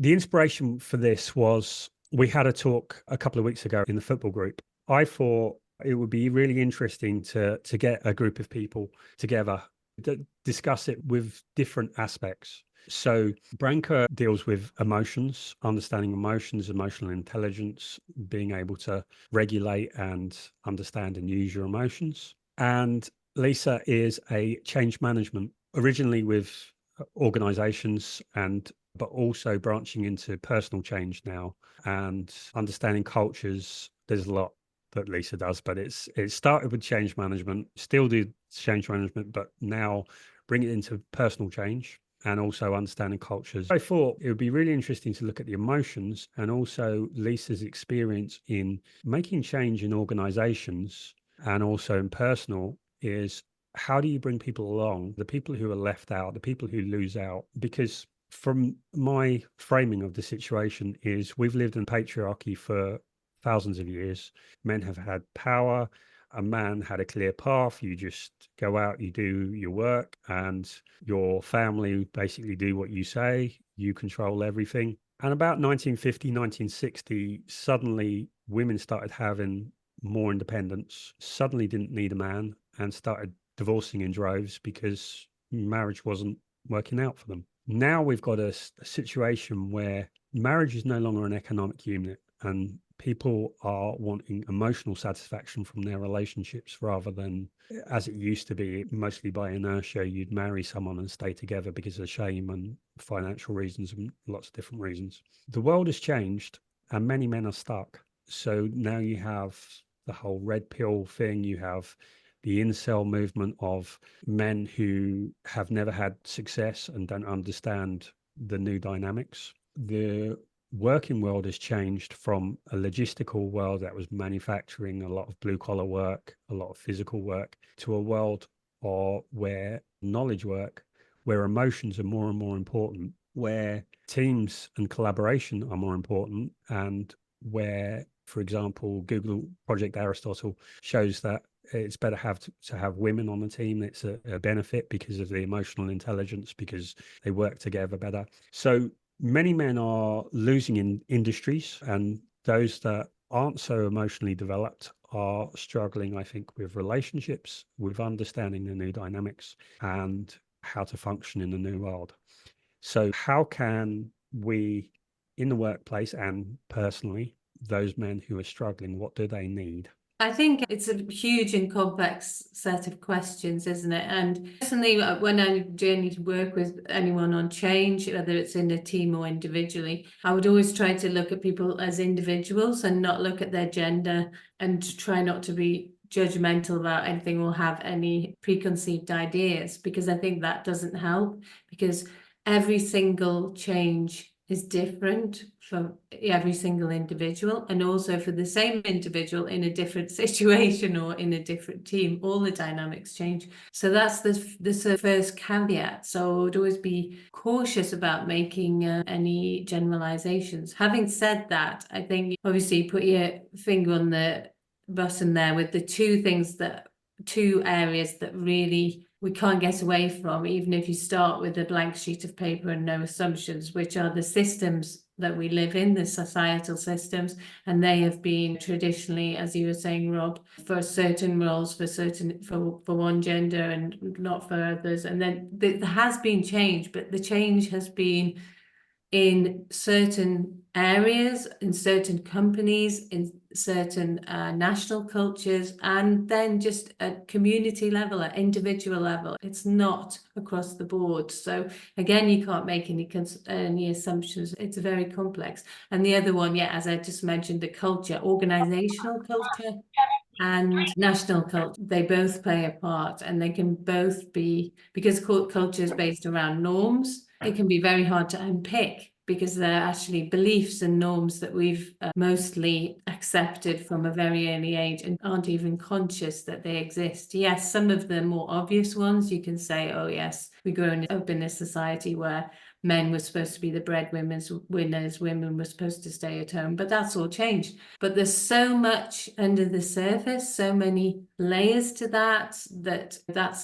The inspiration for this was we had a talk a couple of weeks ago in the football group. I thought it would be really interesting to get a group of people together to discuss it with different aspects. So Branca deals with emotions, understanding emotions, emotional intelligence, being able to regulate and understand and use your emotions. And Lisa is a change management, originally with organizations but also branching into personal change now and understanding cultures. There's a lot that Lisa does, but it started with change management, still do change management, but now bring it into personal change and also understanding cultures. I thought it would be really interesting to look at the emotions and also Lisa's experience in making change in organizations and also in personal is how do you bring people along, the people who are left out, the people who lose out? Because from my framing of the situation is we've lived in patriarchy for thousands of years. Men have had power. A man had a clear path. You just go out, you do your work, and your family basically do what you say. You control everything. And about 1950, 1960, suddenly women started having more independence, suddenly didn't need a man, and started divorcing in droves because marriage wasn't working out for them. Now we've got a situation where marriage is no longer an economic unit and people are wanting emotional satisfaction from their relationships rather than as it used to be, mostly by inertia, you'd marry someone and stay together because of shame and financial reasons and lots of different reasons. The world has changed and many men are stuck. So now you have the whole red pill thing, you have the incel movement of men who have never had success and don't understand the new dynamics. The working world has changed from a logistical world that was manufacturing a lot of blue collar work, a lot of physical work, to a world where knowledge work, where emotions are more and more important, where teams and collaboration are more important, and where, for example, Google Project Aristotle shows that it's better to have women on the team. It's a benefit because of the emotional intelligence, because they work together better. So many men are losing in industries, and those that aren't so emotionally developed are struggling, I think, with relationships, with understanding the new dynamics and how to function in the new world. So how can we, in the workplace and personally, those men who are struggling, what do they need? I think it's a huge and complex set of questions, isn't it? And personally, when I journey to work with anyone on change, whether it's in a team or individually, I would always try to look at people as individuals and not look at their gender, and try not to be judgmental about anything or have any preconceived ideas, because I think that doesn't help, because every single change is different for every single individual, and also for the same individual in a different situation or in a different team, all the dynamics change. So that's the first caveat. So I would always be cautious about making any generalizations. Having said that, I think obviously you put your finger on the button there with the two areas that really we can't get away from, even if you start with a blank sheet of paper and no assumptions, which are the systems that we live in, the societal systems, and they have been traditionally, as you were saying, Rob, for certain roles, for one gender and not for others. And then there has been change, but the change has been in certain areas, in certain companies, in certain national cultures, and then just at community level, at individual level. It's not across the board. So again, you can't make any assumptions. It's very complex. And the other one, as I just mentioned, the culture, organizational culture and national culture, they both play a part, and they can both be, because culture is based around norms, it can be very hard to unpick, because they're actually beliefs and norms that we've mostly accepted from a very early age and aren't even conscious that they exist. Yes, some of the more obvious ones you can say, oh yes, we've grown up in a society where men were supposed to be the breadwinners, women were supposed to stay at home, but that's all changed. But there's so much under the surface, so many layers to that's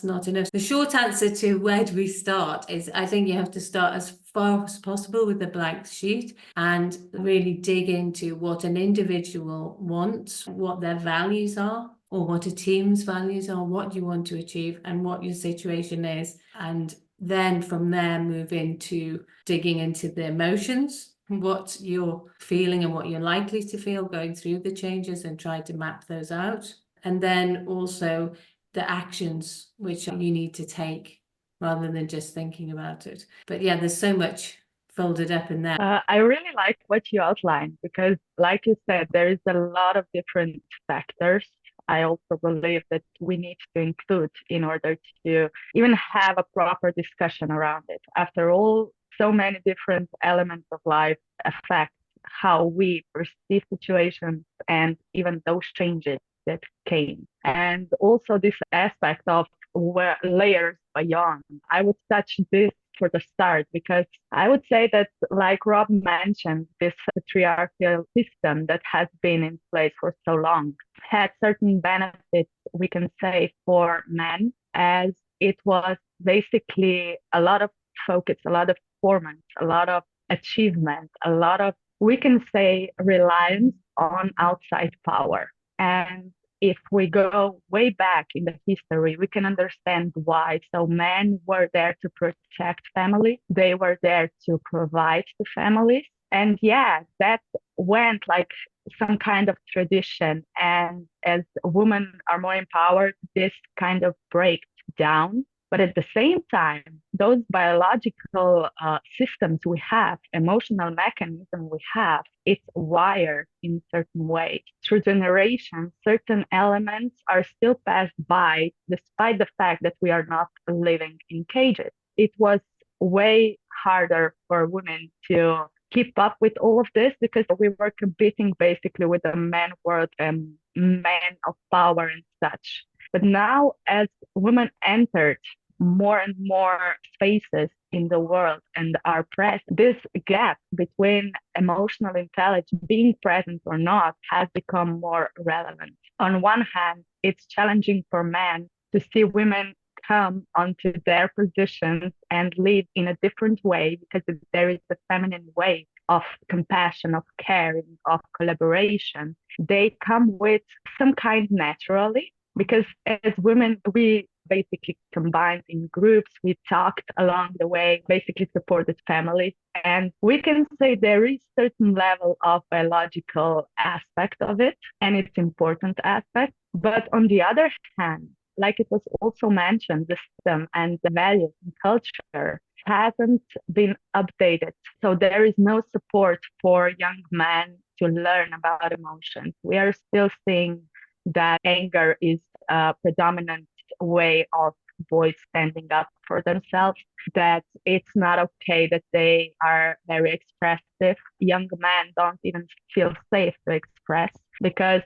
not enough. The short answer to where do we start is, I think you have to start as far as possible with a blank sheet and really dig into what an individual wants, what their values are, or what a team's values are, what you want to achieve, and what your situation is. And then from there, move into digging into the emotions, what you're feeling and what you're likely to feel going through the changes, and try to map those out. And then also the actions which you need to take rather than just thinking about it. But yeah, there's so much folded up in there. I really like what you outlined because, like you said, there is a lot of different factors. I also believe that we need to include in order to even have a proper discussion around it. After all, so many different elements of life affect how we perceive situations and even those changes that came. And also this aspect of where layers beyond. I would touch this for the start because I would say that, like Rob mentioned, this patriarchal system that has been in place for so long had certain benefits, we can say, for men, as it was basically a lot of focus, a lot of performance, a lot of achievement, a lot of, we can say, reliance on outside power. And if we go way back in the history, we can understand why. So men were there to protect family. They were there to provide the families. And yeah, that went like some kind of tradition. And as women are more empowered, this kind of breaks down. But at the same time, those biological systems we have, emotional mechanism we have, it's wired in certain ways. Through generations, certain elements are still passed by, despite the fact that we are not living in cages. It was way harder for women to keep up with all of this because we were competing basically with the man world and men of power and such. But now, as women entered more and more spaces in the world and are present, this gap between emotional intelligence, being present or not, has become more relevant. On one hand, it's challenging for men to see women come onto their positions and live in a different way because there is a feminine way of compassion, of caring, of collaboration. They come with some kind naturally because as women, we basically combined in groups. We talked along the way, basically supported families. And we can say there is certain level of biological aspect of it, and it's important aspect. But on the other hand, like it was also mentioned, the system and the values and culture hasn't been updated. So there is no support for young men to learn about emotions. We are still seeing that anger is a predominant way of boys standing up for themselves, that it's not okay that they are very expressive. Young men don't even feel safe to express because,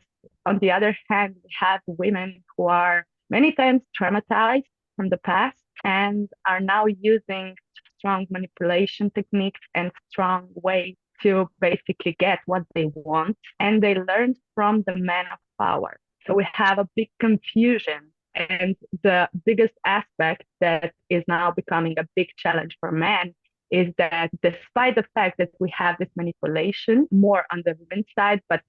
on the other hand, we have women who are many times traumatized from the past and are now using strong manipulation techniques and strong ways to basically get what they want. And they learned from the men of power. So we have a big confusion. And the biggest aspect that is now becoming a big challenge for men is that despite the fact that we have this manipulation more on the women's side, but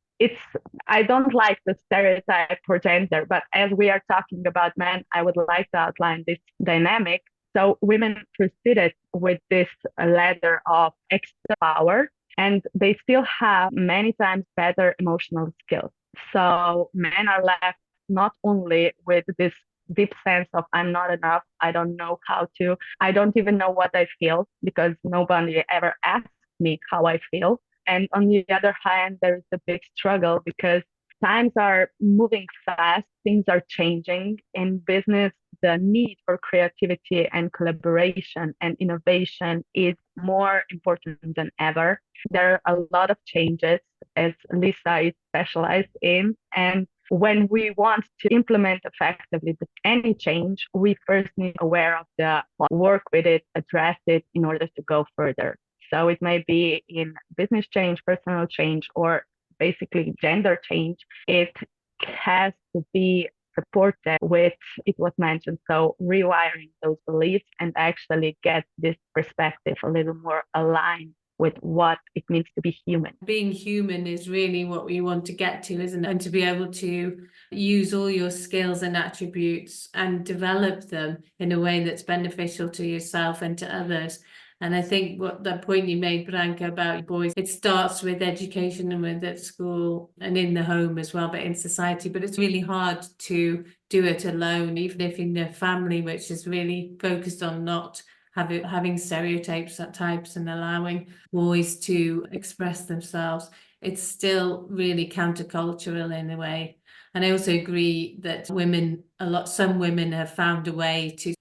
I don't like the stereotype for gender, but as we are talking about men, I would like to outline this dynamic. So women proceeded with this ladder of extra power, and they still have many times better emotional skills. So men are left not only with this deep sense of I'm not enough, I don't know how to, I don't even know what I feel because nobody ever asked me how I feel. And on the other hand, there is a big struggle because times are moving fast, things are changing. In business, the need for creativity and collaboration and innovation is more important than ever. There are a lot of changes, as Lisa is specialized in. And when we want to implement effectively any change, we first need to be aware of the work with it, address it in order to go further. So it may be in business change, personal change, or basically gender change. It has to be support them with, it was mentioned, so rewiring those beliefs and actually get this perspective a little more aligned with what it means to be human. Being human is really what we want to get to, isn't it? And to be able to use all your skills and attributes and develop them in a way that's beneficial to yourself and to others. And I think what that point you made, Branka, about boys, it starts with education and with at school and in the home as well, but in society. But it's really hard to do it alone, even if in a family which is really focused on not having stereotypes at types and allowing boys to express themselves. It's still really countercultural in a way. And I also agree that some women have found a way to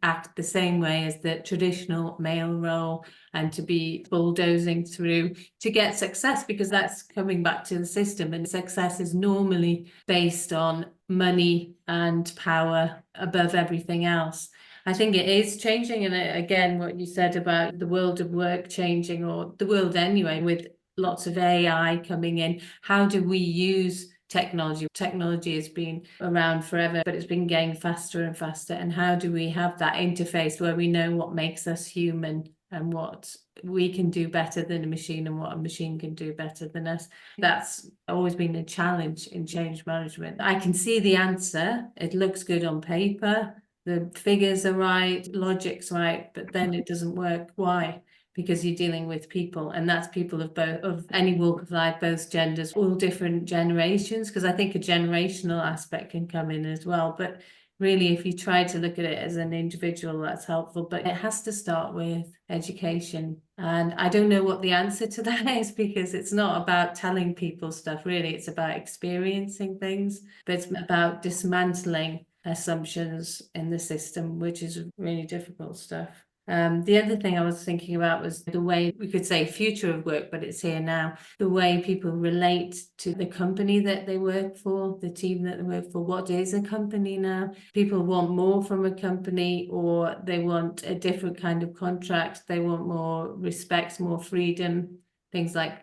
act the same way as the traditional male role and to be bulldozing through to get success, because that's coming back to the system, and success is normally based on money and power above everything else. I think it is changing, and again, what you said about the world of work changing, or the world anyway, with lots of AI coming in. How do we use technology? Technology has been around forever, but it's been getting faster and faster. And how do we have that interface where we know what makes us human and what we can do better than a machine and what a machine can do better than us? That's always been a challenge in change management. I can see the answer. It looks good on paper. The figures are right, logic's right, but then it doesn't work. Why? Because you're dealing with people, and that's people of any walk of life, both genders, all different generations, because I think a generational aspect can come in as well. But really, if you try to look at it as an individual, that's helpful. But it has to start with education. And I don't know what the answer to that is, because it's not about telling people stuff, really. It's about experiencing things, but it's about dismantling assumptions in the system, which is really difficult stuff. The other thing I was thinking about was the way, we could say future of work, but it's here now, the way people relate to the company that they work for, the team that they work for. What is a company now? People want more from a company, or they want a different kind of contract. They want more respect, more freedom, things like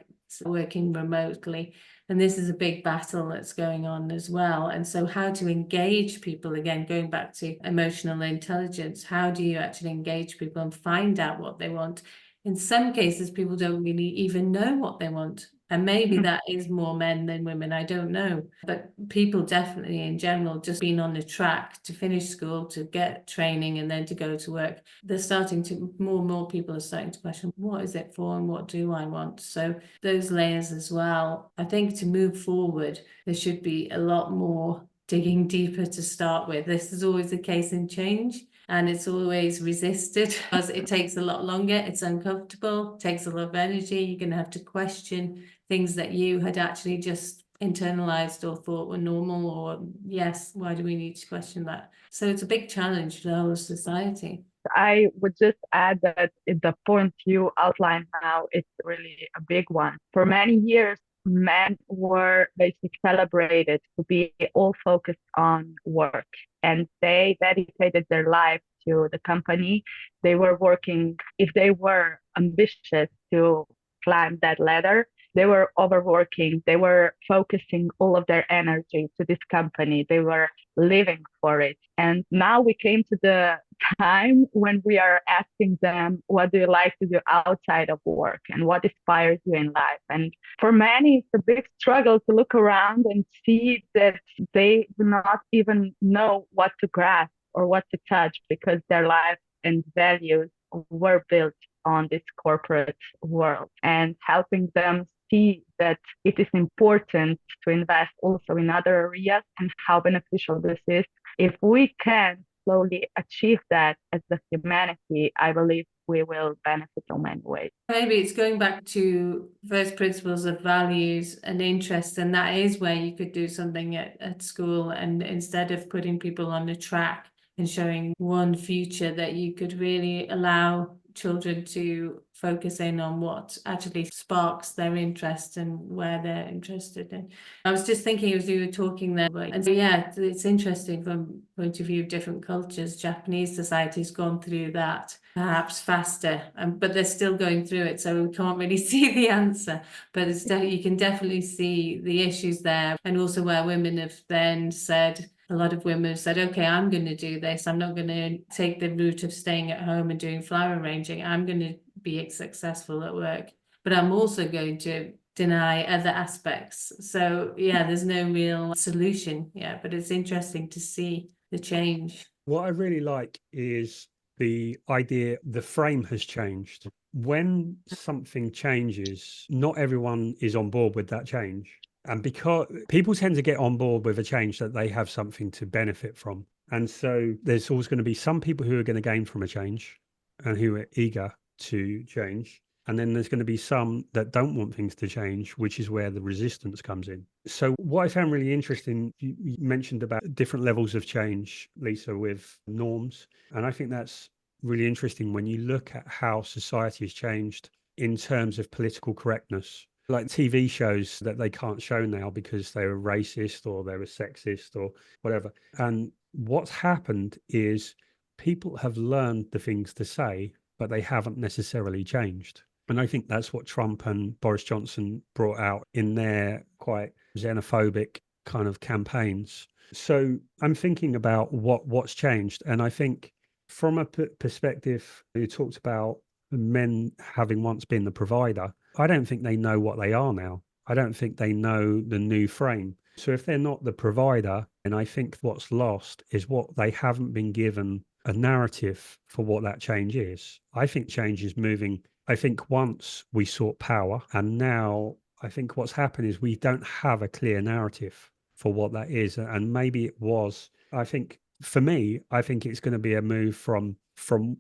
working remotely. And this is a big battle that's going on as well. And so how to engage people, again, going back to emotional intelligence, how do you actually engage people and find out what they want? In some cases, people don't really even know what they want. And maybe that is more men than women, I don't know. But people definitely in general just being on the track to finish school, to get training and then to go to work. They're starting to, more and more people are starting to question, what is it for and what do I want? So those layers as well. I think to move forward, there should be a lot more digging deeper to start with. This is always the case in change. And it's always resisted because it takes a lot longer. It's uncomfortable, takes a lot of energy. You're going to have to question things that you had actually just internalized or thought were normal, or yes, why do we need to question that? So it's a big challenge for the whole society. I would just add that the point you outlined now is really a big one. For many years, men were basically celebrated to be all focused on work, and they dedicated their life to the company. They were working, if they were ambitious to climb that ladder, they were overworking. They were focusing all of their energy to this company. They were living for it. And now we came to the time when we are asking them, what do you like to do outside of work and what inspires you in life? And for many, it's a big struggle to look around and see that they do not even know what to grasp or what to touch, because their life and values were built on this corporate world, and helping them see that it is important to invest also in other areas and how beneficial this is. If we can slowly achieve that as a humanity, I believe we will benefit in many ways. Maybe it's going back to first principles of values and interest, and that is where you could do something at school, and instead of putting people on a track and showing one future, that you could really allow children to focus in on what actually sparks their interest and where they're interested in. I was just thinking as you were talking there, and so yeah, it's interesting from point of view of different cultures. Japanese society's gone through that perhaps faster, but they're still going through it, so we can't really see the answer, but you can definitely see the issues there, and also where women have then said, a lot of women have said, okay, I'm going to do this. I'm not going to take the route of staying at home and doing flower arranging. I'm going to be successful at work, but I'm also going to deny other aspects. So yeah, there's no real solution. Yeah, but it's interesting to see the change. What I really like is the idea the frame has changed. When something changes, not everyone is on board with that change. And because people tend to get on board with a change that they have something to benefit from. And so there's always going to be some people who are going to gain from a change and who are eager to change. And then there's going to be some that don't want things to change, which is where the resistance comes in. So what I found really interesting, you mentioned about different levels of change, Lisa, with norms. And I think that's really interesting when you look at how society has changed in terms of political correctness. Like TV shows that they can't show now because they were racist or they were sexist or whatever. And what's happened is people have learned the things to say, but they haven't necessarily changed. And I think that's what Trump and Boris Johnson brought out in their quite xenophobic kind of campaigns. So I'm thinking about what's changed. And I think from a perspective, you talked about men having once been the provider. I don't think they know what they are now. I don't think they know the new frame. So if they're not the provider, and I think what's lost is what they haven't been given a narrative for what that change is. I think change is moving. I think once we sought power, and now I think what's happened is we don't have a clear narrative for what that is. And maybe it was, I think for me, I think it's going to be a move from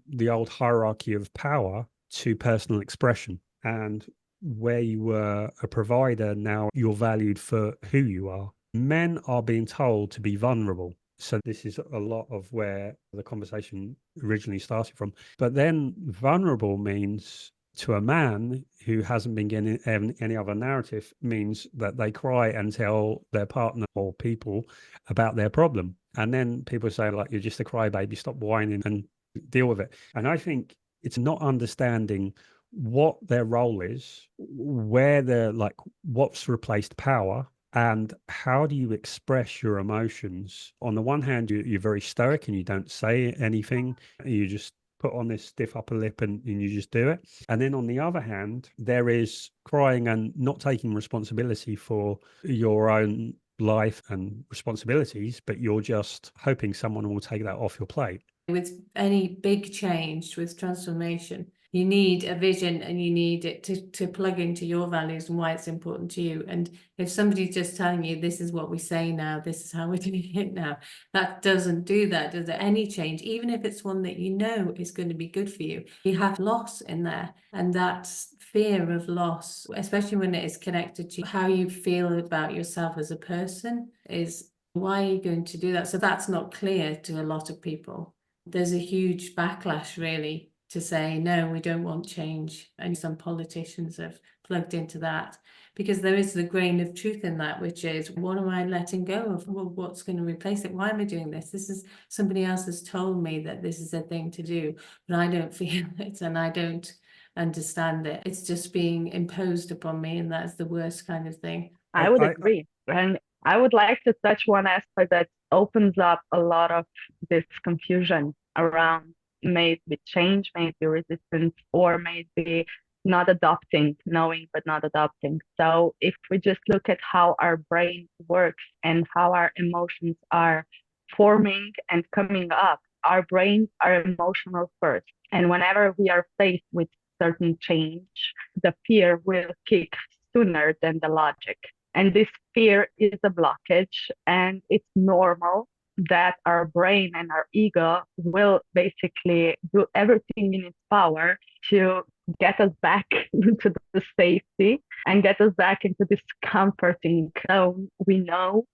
the old hierarchy of power to personal expression. And where you were a provider, now you're valued for who you are. Men are being told to be vulnerable. So this is a lot of where the conversation originally started from. But then vulnerable means to a man who hasn't been getting any other narrative means that they cry and tell their partner or people about their problem. And then people say, like, you're just a crybaby, stop whining and deal with it. And I think it's not understanding what their role is, where they're like, what's replaced power, and how do you express your emotions? On the one hand, you're very stoic and you don't say anything. You just put on this stiff upper lip and you just do it. And then on the other hand, there is crying and not taking responsibility for your own life and responsibilities, but you're just hoping someone will take that off your plate. With any big change, with transformation, you need a vision and you need it to plug into your values and why it's important to you. And if somebody's just telling you, this is what we say now, this is how we're doing it now, that doesn't do that, does it? Any change, even if it's one that you know is going to be good for you, you have loss in there. And that fear of loss, especially when it is connected to how you feel about yourself as a person, is why are you going to do that? So that's not clear to a lot of people. There's a huge backlash, really, to say, no, we don't want change. And some politicians have plugged into that because there is the grain of truth in that, which is, what am I letting go of? Well, what's going to replace it? Why am I doing this? This is somebody else has told me that this is a thing to do, but I don't feel it and I don't understand it. It's just being imposed upon me, and that's the worst kind of thing. I would agree. And I would like to touch one aspect that opens up a lot of this confusion around maybe change, maybe resistance, or maybe not adopting, knowing but not adopting. So if we just look at how our brain works and how our emotions are forming and coming up, our brains are emotional first. And whenever we are faced with certain change, the fear will kick sooner than the logic. And this fear is a blockage, and it's normal that our brain and our ego will basically do everything in its power to get us back into the safety and get us back into this comforting zone we know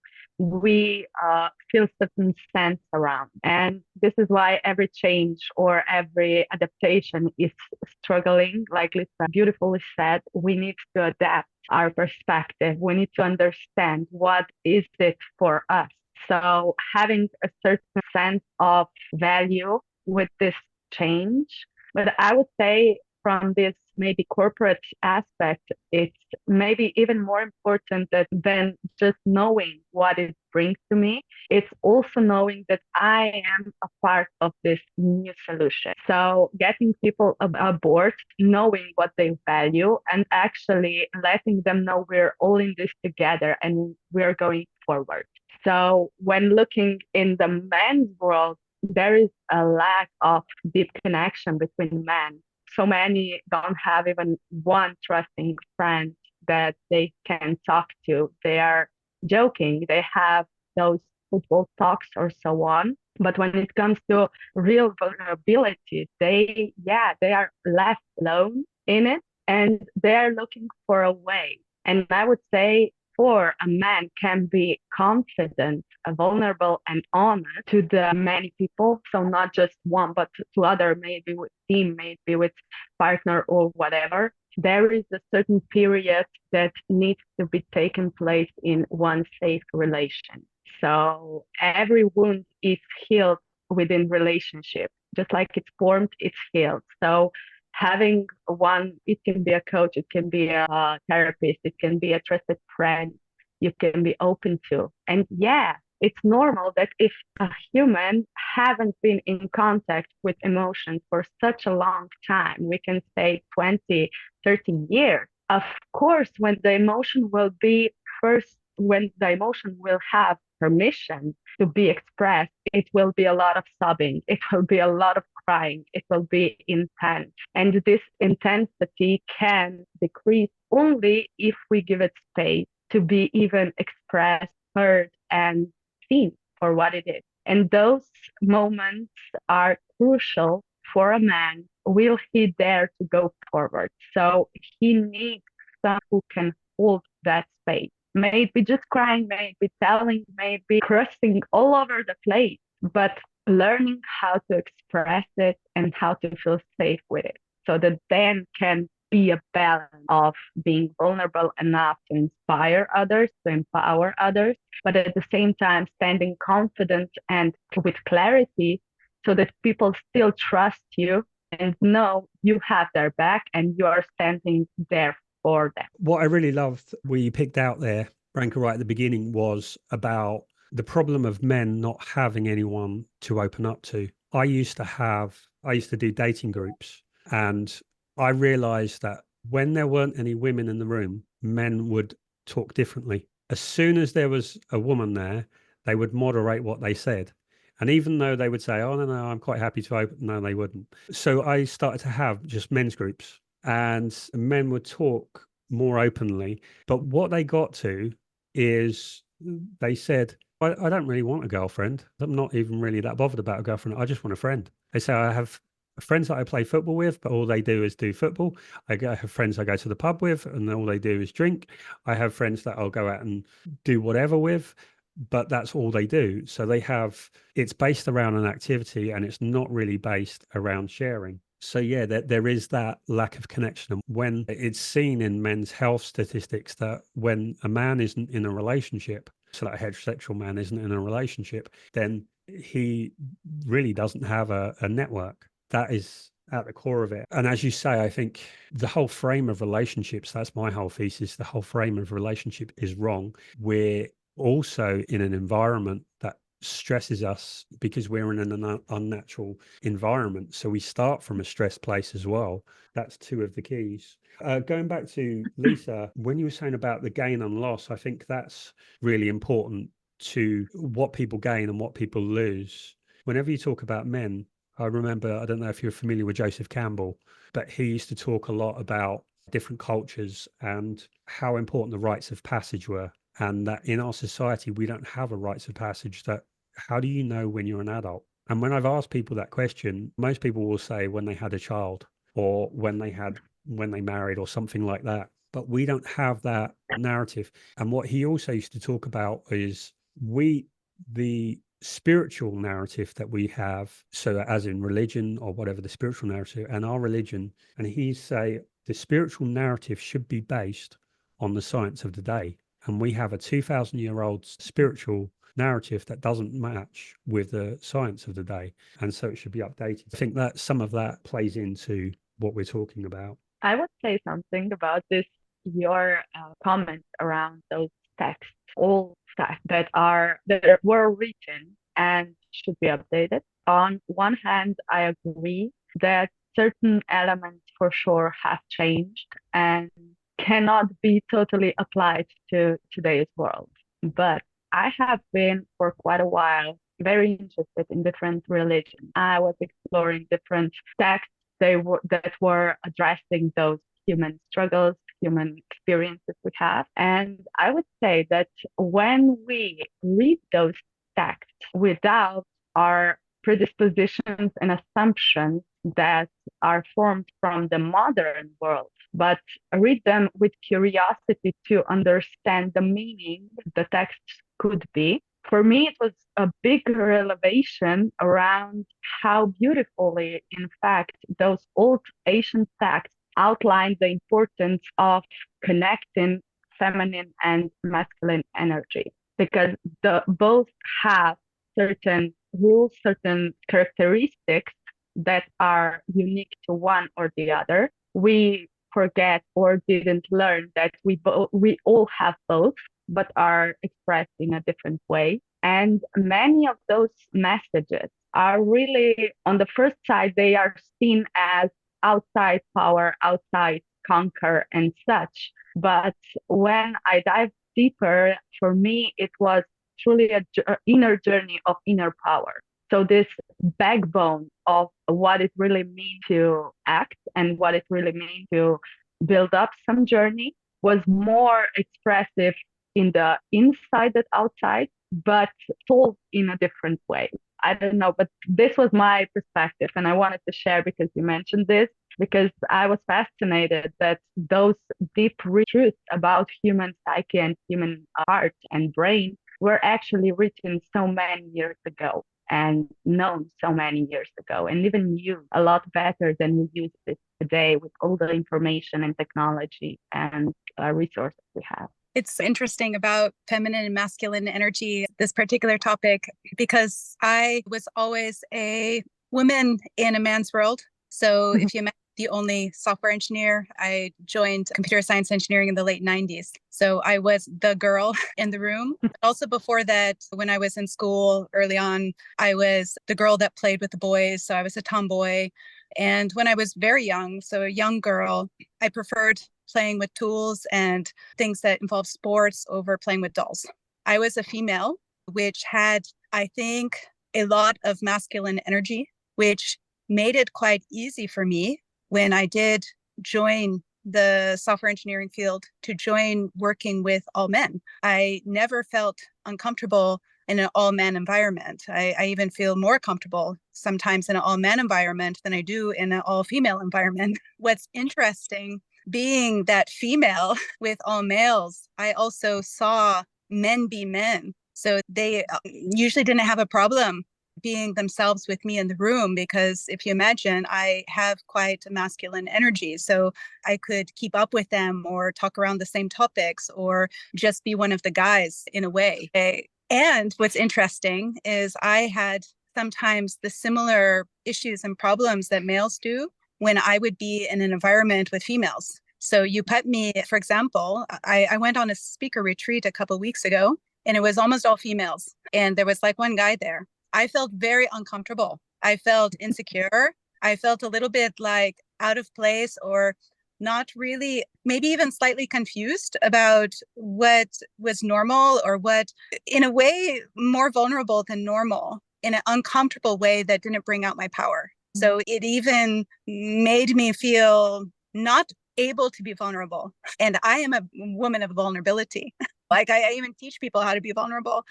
we feel certain sense around. And this is why every change or every adaptation is struggling. Like Lisa beautifully said, we need to adapt our perspective. We need to understand what is it for us. So having a certain sense of value with this change. But I would say from this maybe corporate aspect, it's maybe even more important than just knowing what it brings to me. It's also knowing that I am a part of this new solution. So getting people aboard, knowing what they value, and actually letting them know we're all in this together and we're going forward. So when looking in the men's world, there is a lack of deep connection between men. So many don't have even one trusting friend that they can talk to. They are joking. They have those football talks or so on. But when it comes to real vulnerability, they are left alone in it and they're looking for a way. And I would say for a man can be confident, vulnerable, and honest to the many people. So not just one, but to other, maybe with team, maybe with partner or whatever. There is a certain period that needs to be taken place in one safe relation. So every wound is healed within relationship. Just like it's formed, it's healed. So having one, it can be a coach, it can be a therapist, it can be a trusted friend you can be open to. And yeah, it's normal that if a human haven't been in contact with emotions for such a long time, we can say 20, 30 years, of course, when the emotion will be first, when the emotion will have permission to be expressed, it will be a lot of sobbing, it will be a lot of crying, it will be intense. And this intensity can decrease only if we give it space to be even expressed, heard, and seen for what it is. And those moments are crucial for a man. Will he dare to go forward? So he needs someone who can hold that space. Maybe just crying, maybe telling, maybe cursing all over the place, but learning how to express it and how to feel safe with it so that then can be a balance of being vulnerable enough to inspire others, to empower others, but at the same time standing confident and with clarity so that people still trust you and know you have their back and you are standing there for them. What I really loved what you picked out there, Branka, right at the beginning was about the problem of men not having anyone to open up to. I used to do dating groups, and I realized that when there weren't any women in the room, men would talk differently. As soon as there was a woman there, they would moderate what they said. And even though they would say, oh, no, I'm quite happy to open, no, they wouldn't. So I started to have just men's groups, and men would talk more openly. But what they got to is they said, I don't really want a girlfriend. I'm not even really that bothered about a girlfriend. I just want a friend. They say, I have friends that I play football with, but all they do is do football. I have friends I go to the pub with, and all they do is drink. I have friends that I'll go out and do whatever with, but that's all they do. So it's based around an activity, and it's not really based around sharing. So yeah, there is that lack of connection. When it's seen in men's health statistics that when a man isn't in a relationship, so that a heterosexual man isn't in a relationship, then he really doesn't have a network. That is at the core of it. And as you say, I think the whole frame of relationships, that's my whole thesis, the whole frame of relationship is wrong. We're also in an environment that stresses us because we're in an unnatural environment. So we start from a stressed place as well. That's two of the keys. Going back to Lisa, when you were saying about the gain and loss, I think that's really important to what people gain and what people lose. Whenever you talk about men, I remember, I don't know if you're familiar with Joseph Campbell, but he used to talk a lot about different cultures and how important the rites of passage were. And that in our society, we don't have a rites of passage. That how do you know when you're an adult? And when I've asked people that question, most people will say when they had a child or when they married or something like that. But we don't have that narrative. And what he also used to talk about is the spiritual narrative that we have, so as in religion or whatever, the spiritual narrative and our religion, and he say the spiritual narrative should be based on the science of the day. And we have a 2,000-year-old spiritual narrative that doesn't match with the science of the day. And so it should be updated. I think that some of that plays into what we're talking about. I would say something about this, your comment around those texts, all texts that were written and should be updated. On one hand, I agree that certain elements for sure have changed and cannot be totally applied to today's world. But I have been for quite a while very interested in different religions. I was exploring different texts that were addressing those human struggles, human experiences we have. And I would say that when we read those texts without our predispositions and assumptions that are formed from the modern world, but read them with curiosity to understand the meaning the text could be. For me, it was a big revelation around how beautifully, in fact, those old ancient texts outline the importance of connecting feminine and masculine energy, because both have certain rules, certain characteristics that are unique to one or the other. We forget or didn't learn that we all have both, but are expressed in a different way. And many of those messages are really, on the first side, they are seen as outside power, outside conquer, and such. But when I dive deeper, for me, it was truly an inner journey of inner power. So this backbone of what it really means to act and what it really means to build up some journey was more expressive in the inside than outside, but told in a different way. I don't know, but this was my perspective, and I wanted to share because you mentioned this, because I was fascinated that those deep truths about human psyche and human heart and brain were actually written so many years ago and known so many years ago, and even used a lot better than we use it today with all the information and technology and resources we have. It's interesting about feminine and masculine energy, this particular topic, because I was always a woman in a man's world. So if you imagine the only software engineer, I joined computer science engineering in the late 90s. So I was the girl in the room. Also before that, when I was in school early on, I was the girl that played with the boys. So I was a tomboy. And when I was very young, so a young girl, I preferred playing with tools and things that involve sports over playing with dolls. I was a female, which had, I think, a lot of masculine energy, which made it quite easy for me when I did join the software engineering field to join working with all men. I never felt uncomfortable in an all-man environment. I even feel more comfortable sometimes in an all-man environment than I do in an all-female environment. What's interesting, being that female with all males, I also saw men be men. So they usually didn't have a problem being themselves with me in the room, because if you imagine, I have quite a masculine energy. So I could keep up with them or talk around the same topics or just be one of the guys in a way. And what's interesting is I had sometimes the similar issues and problems that males do when I would be in an environment with females. So you put me, for example, I went on a speaker retreat a couple of weeks ago, and it was almost all females. And there was like one guy there. I felt very uncomfortable. I felt insecure. I felt a little bit like out of place, or not really, maybe even slightly confused about what was normal, or what, in a way, more vulnerable than normal, in an uncomfortable way that didn't bring out my power. So it even made me feel not able to be vulnerable. And I am a woman of vulnerability. Like I even teach people how to be vulnerable.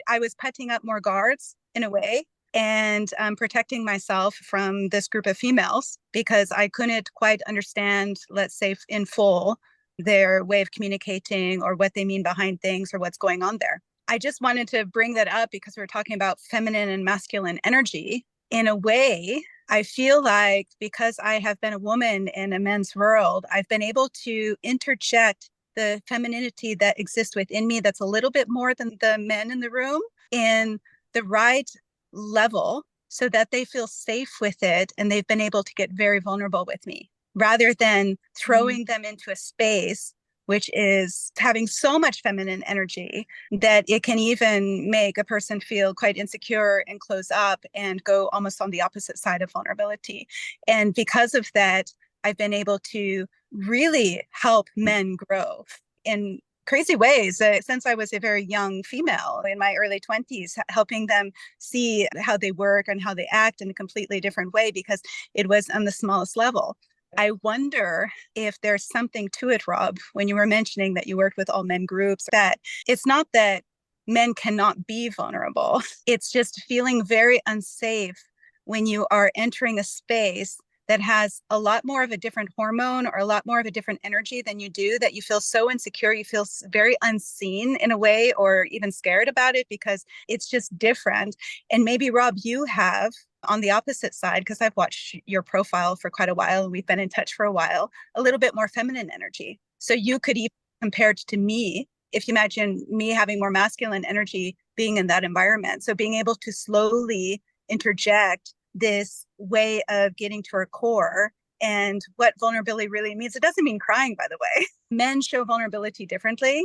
I was putting up more guards in a way, and protecting myself from this group of females because I couldn't quite understand, let's say in full, their way of communicating or what they mean behind things or what's going on there. I just wanted to bring that up because we were talking about feminine and masculine energy. In a way, I feel like because I have been a woman in a men's world, I've been able to interject the femininity that exists within me that's a little bit more than the men in the room in the right level so that they feel safe with it, and they've been able to get very vulnerable with me. rather than throwing them into a space which is having so much feminine energy that it can even make a person feel quite insecure and close up and go almost on the opposite side of vulnerability. And because of that, I've been able to really help men grow in crazy ways since I was a very young female in my early 20s, helping them see how they work and how they act in a completely different way because it was on the smallest level. I wonder if there's something to it, Rob, when you were mentioning that you worked with all men groups, that it's not that men cannot be vulnerable. It's just feeling very unsafe when you are entering a space that has a lot more of a different hormone or a lot more of a different energy than you do, that you feel so insecure, you feel very unseen in a way, or even scared about it because it's just different. And maybe, Rob, you have on the opposite side, because I've watched your profile for quite a while and we've been in touch for a while, a little bit more feminine energy. So you could even compare it to me, if you imagine me having more masculine energy being in that environment. So being able to slowly interject this way of getting to our core and what vulnerability really means. It doesn't mean crying, by the way. Men show vulnerability differently.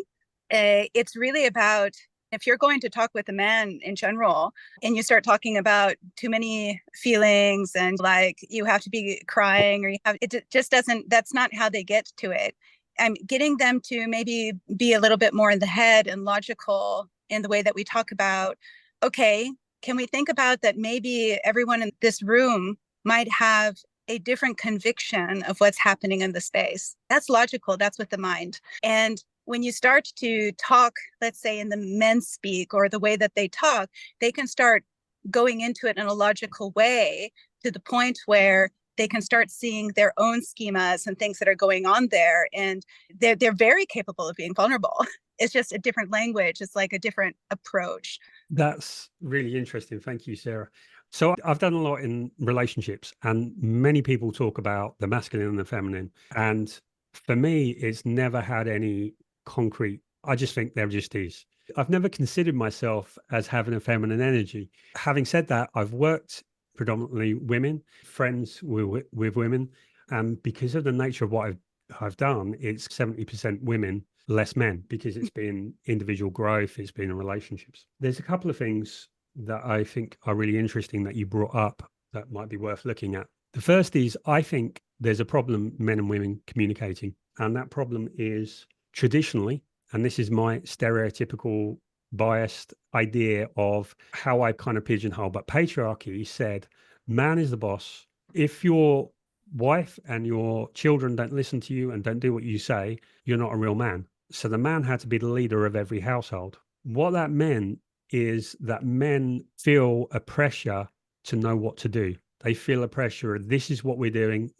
It's really about, if you're going to talk with a man in general and you start talking about too many feelings and like you have to be crying or you have, it just doesn't, that's not how they get to it. I'm getting them to maybe be a little bit more in the head and logical in the way that we talk about, okay, can we think about that maybe everyone in this room might have a different conviction of what's happening in the space? That's logical. That's with the mind. And when you start to talk, let's say in the men's speak or the way that they talk, they can start going into it in a logical way to the point where they can start seeing their own schemas and things that are going on there. And they're very capable of being vulnerable. It's just a different language. It's like a different approach. That's really interesting. Thank you, Sarah. So I've done a lot in relationships and many people talk about the masculine and the feminine. And for me, it's never had any concrete, I just think there just is. I've never considered myself as having a feminine energy. Having said that, I've worked predominantly women, friends with women. And because of the nature of what I've done, it's 70% women, less men, because it's been individual growth, it's been in relationships. There's a couple of things that I think are really interesting that you brought up that might be worth looking at. The first is, I think there's a problem men and women communicating, and that problem is traditionally, and this is my stereotypical biased idea of how I kind of pigeonhole, but patriarchy said man is the boss. If your wife and your children don't listen to you and don't do what you say, you're not a real man. So the man had to be the leader of every household. What that meant is that men feel a pressure to know what to do. They feel a pressure, this is what we're doing,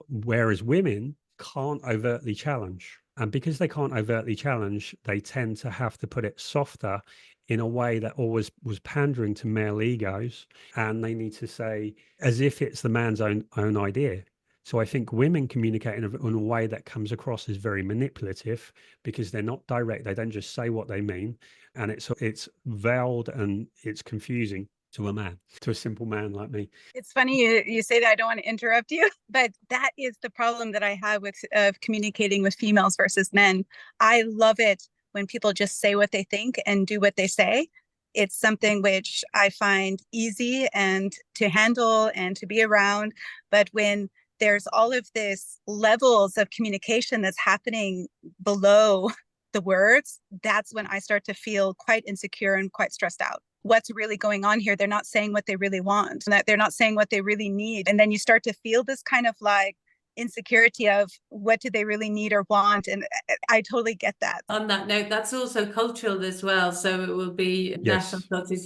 whereas women can't overtly challenge. And because they can't overtly challenge, they tend to have to put it softer in a way that always was pandering to male egos. And they need to say, as if it's the man's own idea. So I think women communicate in a way that comes across as very manipulative because they're not direct. They don't just say what they mean. And it's veiled and it's confusing to a man, to a simple man like me. It's funny you say that. I don't want to interrupt you, but that is the problem that I have with communicating with females versus men. I love it when people just say what they think and do what they say. It's something which I find easy and to handle and to be around. But when there's all of this levels of communication that's happening below the words, that's when I start to feel quite insecure and quite stressed out. What's really going on here? They're not saying what they really want, that they're not saying what they really need. And then you start to feel this kind of like insecurity of what do they really need or want. And I totally get that. On that note, that's also cultural as well. So it will be national cultures,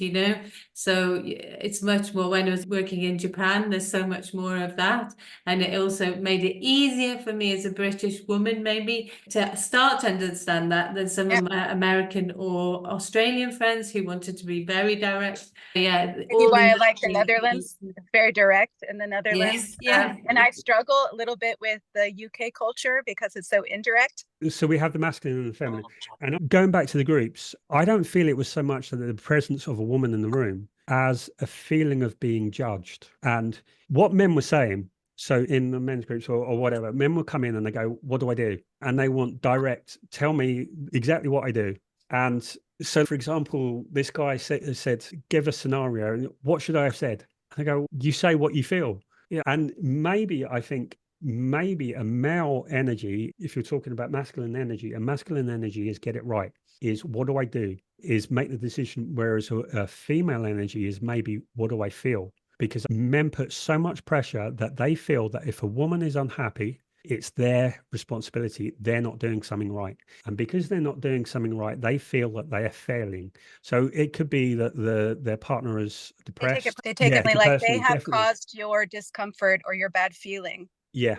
So it's much more, when I was working in Japan, there's so much more of that. And it also made it easier for me as a British woman, maybe, to start to understand that than some of my American or Australian friends who wanted to be very direct. Yeah. Maybe why I like the Netherlands. It's very direct in the Netherlands. Yes, and I struggle a little bit with the UK culture because it's so indirect. So we have the masculine and the feminine. And going back to the groups, I don't feel it was so much that the presence of a woman in the room as a feeling of being judged. And what men were saying So in the men's groups or whatever, men will come in and they go, what do I do? And they want direct, tell me exactly what I do. And so, for example, this guy said, give a scenario. What should I have said? I go, you say what you feel. Yeah. And maybe I think maybe a male energy, if you're talking about masculine energy, a masculine energy is get it right, is what do I do? Is make the decision. Whereas a female energy is maybe what do I feel? Because men put so much pressure that they feel that if a woman is unhappy, it's their responsibility. They're not doing something right. And because they're not doing something right, they feel that they are failing. So it could be that their partner is depressed. They take it like personally, they have definitely. caused your discomfort or your bad feeling. Yeah.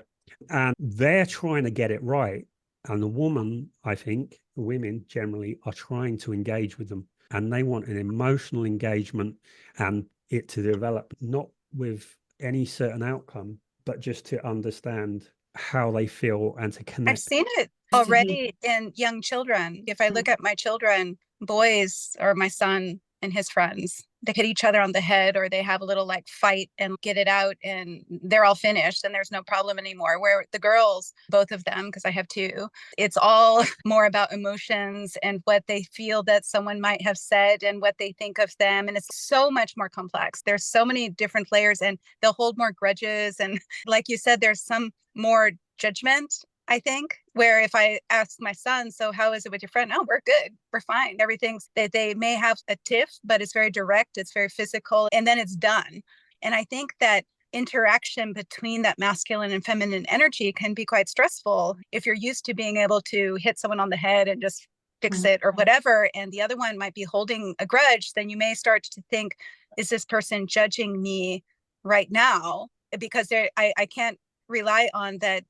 And they're trying to get it right. And the woman, I think, women generally are trying to engage with them. And they want an emotional engagement and it to develop, not with any certain outcome, but just to understand how they feel and to connect. I've seen it already in young children. If I look at my children, boys or my son and his friends, they hit each other on the head or they have a little like fight and get it out and they're all finished and there's no problem anymore. Where the girls, both of them, because I have two, it's all more about emotions and what they feel that someone might have said and what they think of them. And it's so much more complex. There's so many different layers and they'll hold more grudges. And like you said, there's some more judgment, I think, where if I ask my son, so how is it with your friend? Oh, we're good. We're fine. Everything's that they may have a tiff, but it's very direct. It's very physical. And then it's done. And I think that interaction between that masculine and feminine energy can be quite stressful if you're used to being able to hit someone on the head and just fix it or whatever. And the other one might be holding a grudge. Then you may start to think, is this person judging me right now? Because I can't rely on that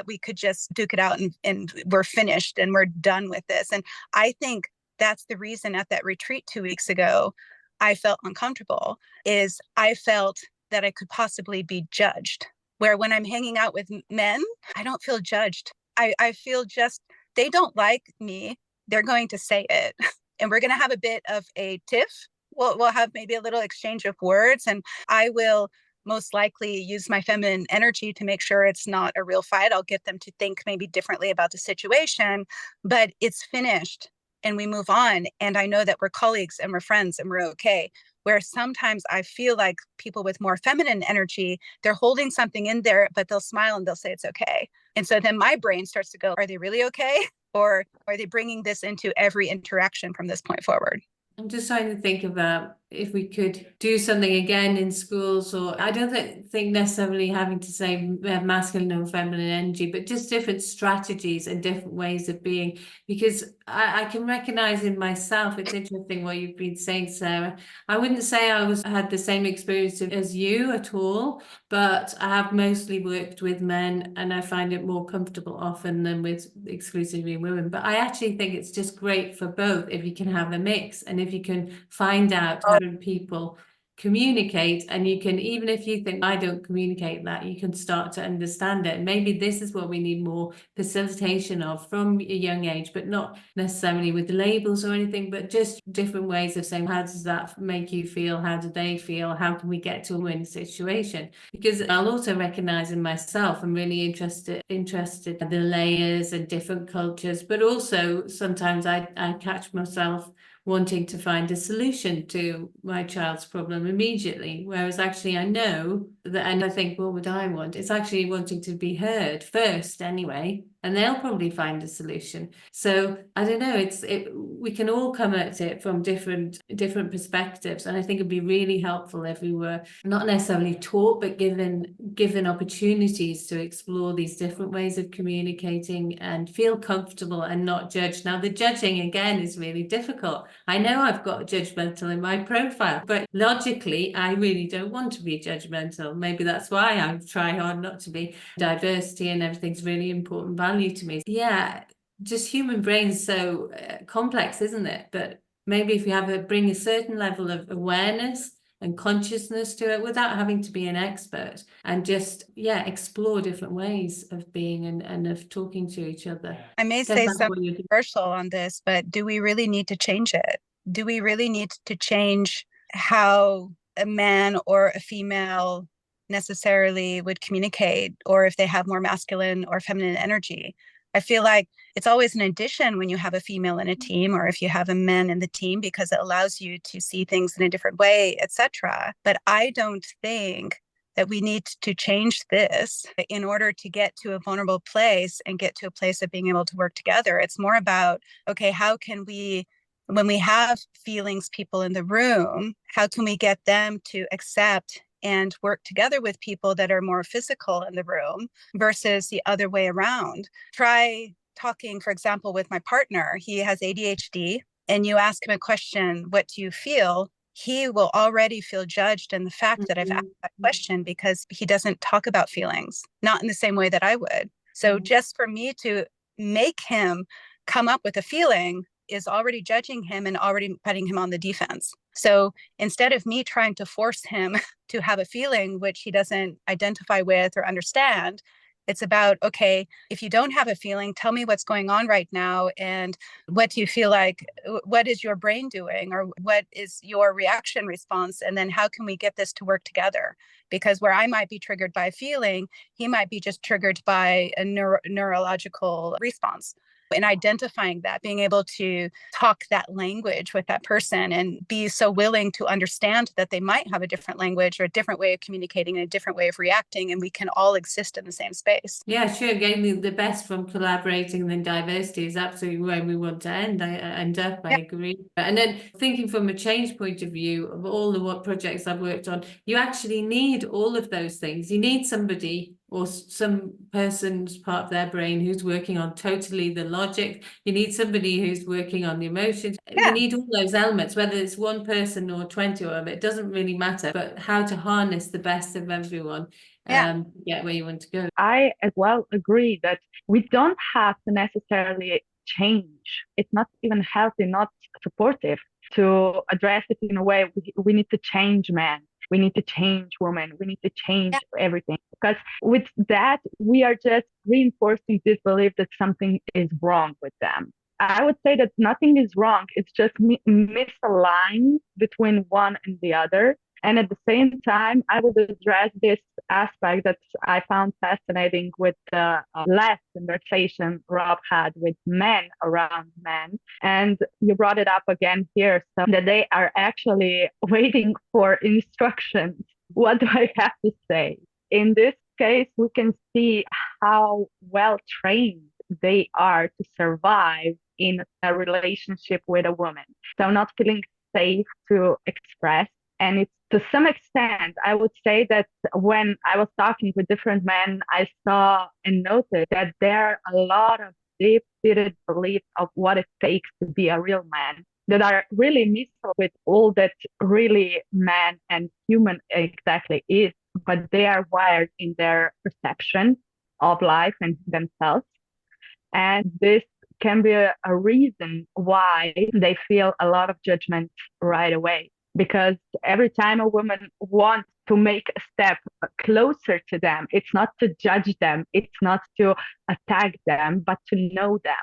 we could just duke it out and we're finished and we're done with this. And I think that's the reason at that retreat 2 weeks ago, I felt uncomfortable, is I felt that I could possibly be judged. Where when I'm hanging out with men, I don't feel judged. I feel just, they don't like me. They're going to say it. And we're going to have a bit of a tiff. We'll have maybe a little exchange of words and I will most likely use my feminine energy to make sure it's not a real fight. I'll get them to think maybe differently about the situation, but it's finished and we move on. And I know that we're colleagues and we're friends and we're okay. Where sometimes I feel like people with more feminine energy, they're holding something in there, but they'll smile and they'll say it's okay. And so then my brain starts to go, are they really okay? Or are they bringing this into every interaction from this point forward? I'm just trying to think about if we could do something again in schools, or I don't think necessarily having to say masculine or feminine energy, but just different strategies and different ways of being, because I can recognize in myself, it's interesting what you've been saying, Sarah. I wouldn't say I had the same experience as you at all, but I have mostly worked with men and I find it more comfortable often than with exclusively women. But I actually think it's just great for both if you can have a mix and if you can find out how people communicate, and you can, even if you think I don't communicate that, you can start to understand it. Maybe this is what we need more facilitation of from a young age, but not necessarily with labels or anything, but just different ways of saying, how does that make you feel? How do they feel? How can we get to a win situation? Because I'll also recognize in myself, I'm really interested in the layers and different cultures, but also sometimes I catch myself wanting to find a solution to my child's problem immediately, whereas actually I know that, and I think, what would I want? It's actually wanting to be heard first anyway, and they'll probably find a solution. So I don't know, we can all come at it from different perspectives, and I think it'd be really helpful if we were not necessarily taught, but given opportunities to explore these different ways of communicating and feel comfortable and not judged. Now, the judging again is really difficult. I know I've got judgmental in my profile, but logically, I really don't want to be judgmental. Maybe that's why I try hard not to be. Diversity and everything's really important value to me. Yeah, just human brain's so complex, isn't it? But maybe if you bring a certain level of awareness and consciousness to it without having to be an expert, and just explore different ways of being and of talking to each other. I may say something controversial on this, but do we really need to change it? Do we really need to change how a man or a female necessarily would communicate, or if they have more masculine or feminine energy. I feel like it's always an addition when you have a female in a team, or if you have a man in the team, because it allows you to see things in a different way, etc. But I don't think that we need to change this in order to get to a vulnerable place and get to a place of being able to work together. It's more about, okay, how can we, when we have feelings people in the room, how can we get them to accept and work together with people that are more physical in the room versus the other way around? Try talking, for example, with my partner. He has ADHD, and you ask him a question, what do you feel? He will already feel judged in the fact that I've asked that question, because he doesn't talk about feelings, not in the same way that I would. So just for me to make him come up with a feeling is already judging him and already putting him on the defense. So instead of me trying to force him to have a feeling which he doesn't identify with or understand, it's about, okay, if you don't have a feeling, tell me what's going on right now. And what do you feel like? What is your brain doing? Or what is your reaction response? And then how can we get this to work together? Because where I might be triggered by a feeling, he might be just triggered by a neurological response. And identifying that, being able to talk that language with that person and be so willing to understand that they might have a different language or a different way of communicating and a different way of reacting, and we can all exist in the same space. Yeah, sure. Getting the best from collaborating and then diversity is absolutely where we want to end up. I agree. And then thinking from a change point of view of all the what projects I've worked on, you actually need all of those things. You need somebody or some person's part of their brain who's working on totally the logic. You need somebody who's working on the emotions. You need all those elements, whether it's one person or 20 of it doesn't really matter, but how to harness the best of everyone. Get where you want to go. I as well agree that we don't have to necessarily change. It's not even healthy, not supportive to address it in a way. We need to change men. We need to change women. We need to change everything. Because with that, we are just reinforcing this belief that something is wrong with them. I would say that nothing is wrong. It's just misaligned between one and the other. And at the same time, I would address this aspect that I found fascinating with the last conversation Rob had with men around men. And you brought it up again here, so that they are actually waiting for instructions. What do I have to say? In this case, we can see how well trained they are to survive in a relationship with a woman. So not feeling safe to express. And it's to some extent, I would say that when I was talking with different men, I saw and noted that there are a lot of deep-seated beliefs of what it takes to be a real man that are really mixed with all that really man and human exactly is, but they are wired in their perception of life and themselves. And this can be a reason why they feel a lot of judgment right away. Because every time a woman wants to make a step closer to them, it's not to judge them, it's not to attack them, but to know them.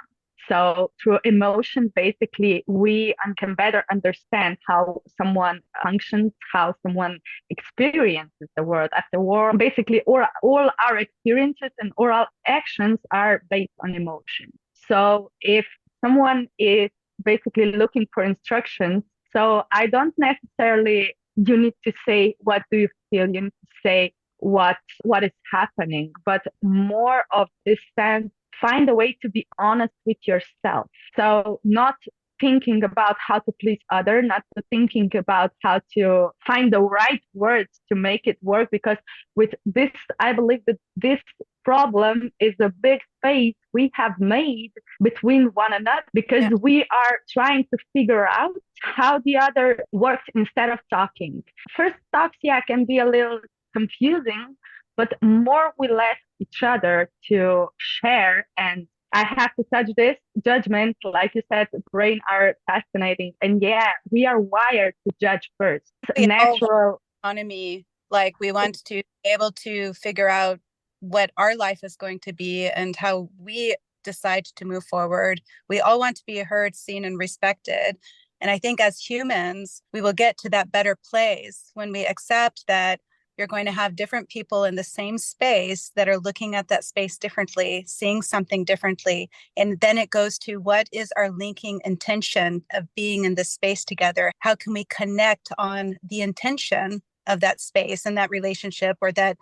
So through emotion, basically, we can better understand how someone functions, how someone experiences the world after war. Basically, all our experiences and all our actions are based on emotion. So if someone is basically looking for instructions, so I don't necessarily, you need to say, what do you feel? You need to say what is happening, but more of this sense, find a way to be honest with yourself. So not thinking about how to please others, not thinking about how to find the right words to make it work. Because with this, I believe that this problem is a big space we have made between one another, because we are trying to figure out how the other works instead of talking. First talks, can be a little confusing, but more we let each other to share. And I have to touch this judgment, like you said, brain are fascinating. And we are wired to judge first. Natural autonomy, like we want to be able to figure out what our life is going to be and how we decide to move forward. We all want to be heard, seen, and respected. And I think as humans, we will get to that better place when we accept that you're going to have different people in the same space that are looking at that space differently, seeing something differently. And then it goes to, what is our linking intention of being in this space together? How can we connect on the intention of that space and that relationship, or that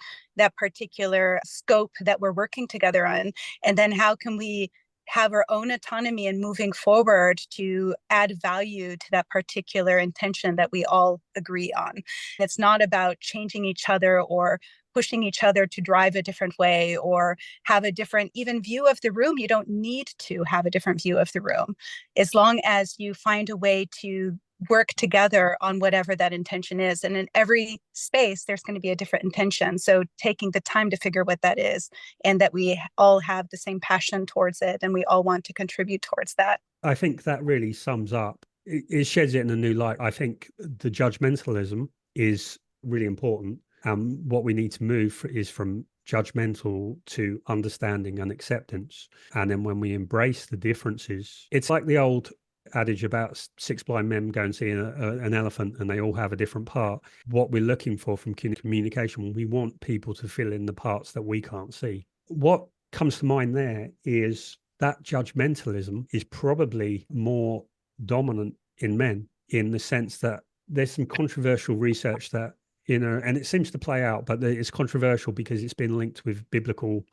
particular scope that we're working together on? And then how can we have our own autonomy in moving forward to add value to that particular intention that we all agree on? It's not about changing each other or pushing each other to drive a different way or have a different even view of the room. You don't need to have a different view of the room, as long as you find a way to work together on whatever that intention is. And in every space, there's going to be a different intention. So taking the time to figure what that is, and that we all have the same passion towards it, and we all want to contribute towards that. I think that really sums up, it sheds it in a new light. I think the judgmentalism is really important. What we need to move is from judgmental to understanding and acceptance. And then when we embrace the differences, it's like the old adage about six blind men go and see an elephant and they all have a different part. What we're looking for from communication, we want people to fill in the parts that we can't see. What comes to mind there is that judgmentalism is probably more dominant in men, in the sense that there's some controversial research that, and it seems to play out, but it's controversial because it's been linked with biblical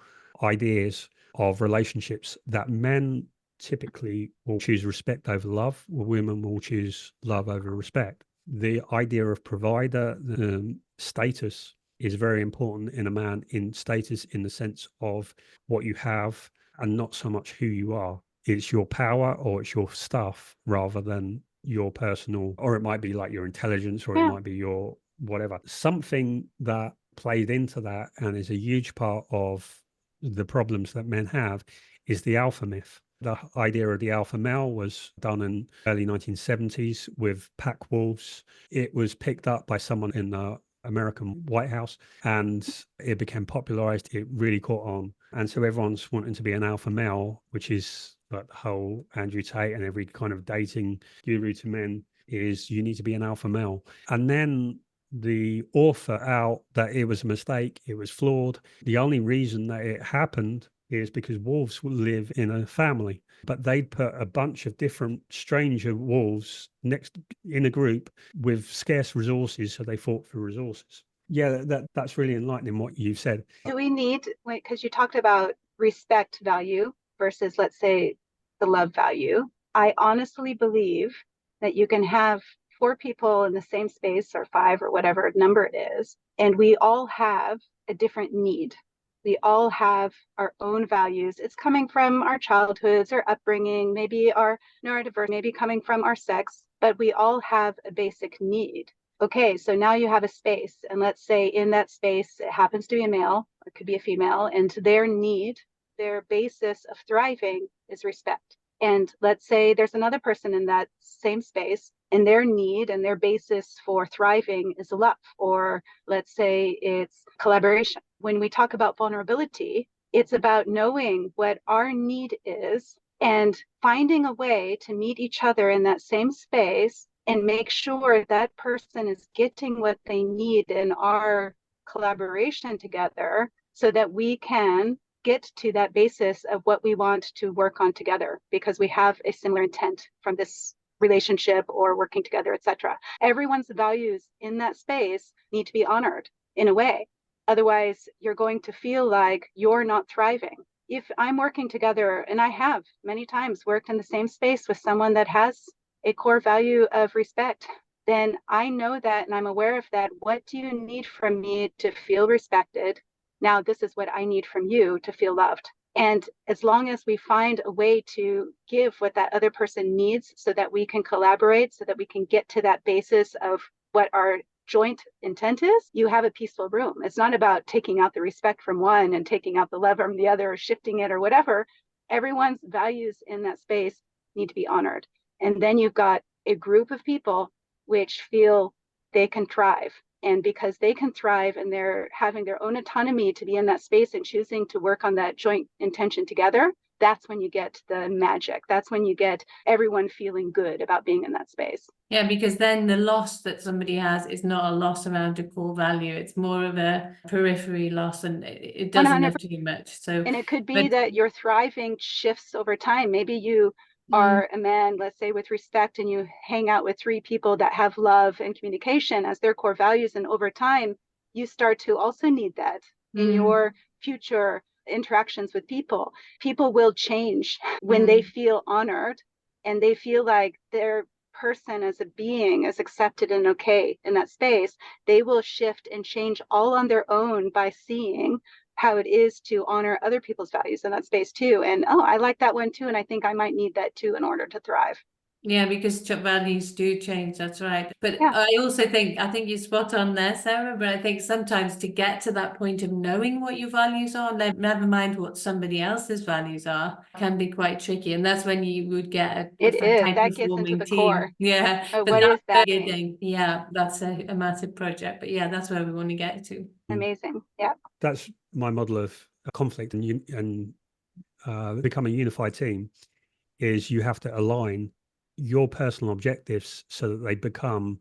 ideas of relationships, that men typically will choose respect over love, while women will choose love over respect. The idea of provider status is very important in a man, in status in the sense of what you have and not so much who you are. It's your power or it's your stuff rather than your personal, or it might be like your intelligence, or it might be your whatever. Something that played into that and is a huge part of the problems that men have is the alpha myth. The idea of the alpha male was done in early 1970s with pack wolves. It was picked up by someone in the American White House and it became popularized. It really caught on. And so everyone's wanting to be an alpha male, which is like the whole Andrew Tate and every kind of dating guru to men is you need to be an alpha male. And then the author out that it was a mistake, it was flawed. The only reason that it happened is because wolves live in a family, but they'd put a bunch of different stranger wolves next in a group with scarce resources, so they fought for resources. Yeah, that's really enlightening what you've said. Do we need, because you talked about respect value versus, let's say, the love value. I honestly believe that you can have 4 people in the same space, or 5, or whatever number it is, and we all have a different need. We all have our own values. It's coming from our childhoods, our upbringing, maybe our neurodiverse, maybe coming from our sex, but we all have a basic need. Okay, so now you have a space, and let's say in that space, it happens to be a male, or it could be a female, and their need, their basis of thriving is respect. And let's say there's another person in that same space, and their need and their basis for thriving is love, or let's say it's collaboration. When we talk about vulnerability, it's about knowing what our need is and finding a way to meet each other in that same space and make sure that person is getting what they need in our collaboration together, so that we can get to that basis of what we want to work on together, because we have a similar intent from this relationship or working together, etc. Everyone's values in that space need to be honored in a way. Otherwise, you're going to feel like you're not thriving. If I'm working together, and I have many times worked in the same space with someone that has a core value of respect, then I know that and I'm aware of that. What do you need from me to feel respected? Now, this is what I need from you to feel loved. And as long as we find a way to give what that other person needs so that we can collaborate, so that we can get to that basis of what our joint intent is, you have a peaceful room. It's not about taking out the respect from one and taking out the love from the other, or shifting it or whatever. Everyone's values in that space need to be honored. And then you've got a group of people which feel they can thrive. And because they can thrive and they're having their own autonomy to be in that space and choosing to work on that joint intention together, that's when you get the magic. That's when you get everyone feeling good about being in that space. Yeah, because then the loss that somebody has is not a loss around a core value. It's more of a periphery loss, and it doesn't 100%. have too much. So, and it could be that your thriving shifts over time. Maybe you are a man, let's say, with respect, and you hang out with 3 people that have love and communication as their core values. And over time, you start to also need that in your future interactions with people. People will change when they feel honored and they feel like their person as a being is accepted and okay in that space. They will shift and change all on their own by seeing how it is to honor other people's values in that space too. And I like that one too, and I think I might need that too in order to thrive. Yeah, because values do change, that's right. But Yeah. I also think you're spot on there, Sarah, but I think sometimes to get to that point of knowing what your values are, never mind what somebody else's values are, can be quite tricky. And that's when you would get a That gets into the team. core. Yeah. What is that thing? Yeah, that's a massive project. But yeah, that's where we want to get to. Amazing. Yeah. That's my model of conflict and become a unified team, is you have to align your personal objectives so that they become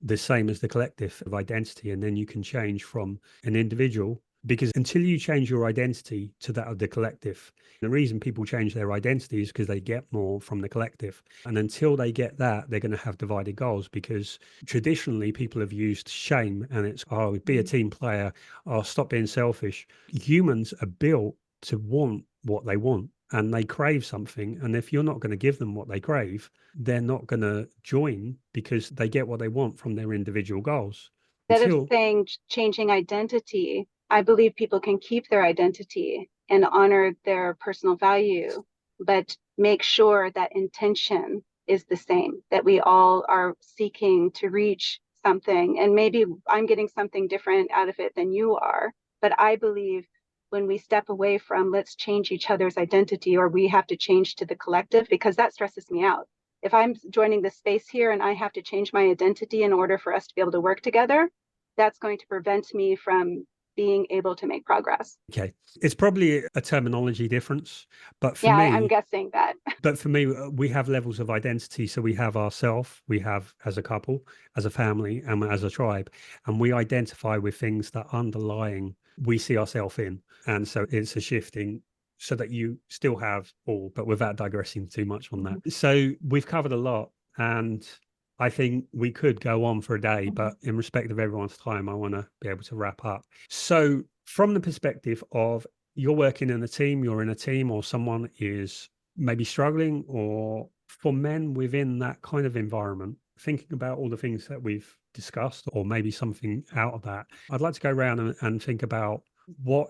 the same as the collective of identity. And then you can change from an individual, because until you change your identity to that of the collective, the reason people change their identity is because they get more from the collective. And until they get that, they're going to have divided goals, because traditionally people have used shame, and it's, oh, be a team player, oh, stop being selfish. Humans are built to want what they want, and they crave something. And if you're not going to give them what they crave, they're not going to join, because they get what they want from their individual goals. Instead of saying changing identity, I believe people can keep their identity and honor their personal value, but make sure that intention is the same, that we all are seeking to reach something. And maybe I'm getting something different out of it than you are, but I believe when we step away from let's change each other's identity, or we have to change to the collective, because that stresses me out. If I'm joining the space here and I have to change my identity in order for us to be able to work together, that's going to prevent me from being able to make progress. Okay. It's probably a terminology difference, but for me, I'm guessing that. But for me, we have levels of identity. So we have ourself, we have as a couple, as a family, and as a tribe, and we identify with things that underlying we see ourselves in. And so it's a shifting so that you still have all, but without digressing too much on that. So we've covered a lot, and I think we could go on for a day, but in respect of everyone's time, I want to be able to wrap up. So from the perspective of you're working in a team, you're in a team, or someone is maybe struggling, or for men within that kind of environment, thinking about all the things that we've discussed, or maybe something out of that, I'd like to go around and think about what